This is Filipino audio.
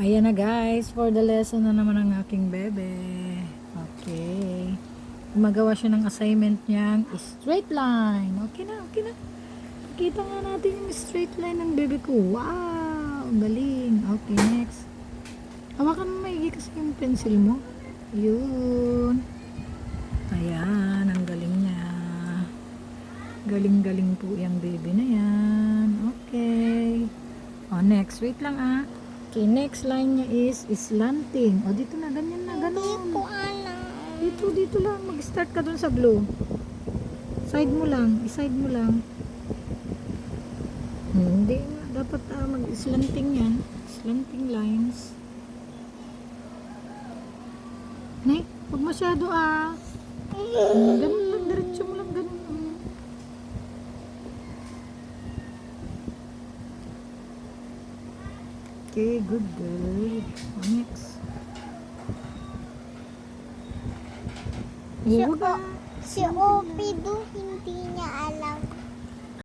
Ayan na guys, for the lesson na naman ng aking bebe. Okay. Gumagawa siya ng assignment niyang straight line. Okay na, okay na. Kita nga natin yung straight line ng bebe ko. Wow, ang galing. Okay, next. Hawakan mo maigi kasi yung pencil mo. Yun. Ayan, ang galing niya. Galing-galing po yung baby na yan. Okay. O, next. Wait lang ah. Okay, next line niya is slanting. O, dito na. Ganyan na. Ganon. Hindi ko alam. Dito lang. Mag-start ka dun sa blue. Side mo lang. I-side mo lang. Hindi nga. Dapat mag-slanting yan. Slanting lines. Ne? Huwag masyado ah. Ganun lang. Diretso mo lang. Ganun. Okay, good girl. Next. Si, Huwag si Opido hindi niya alam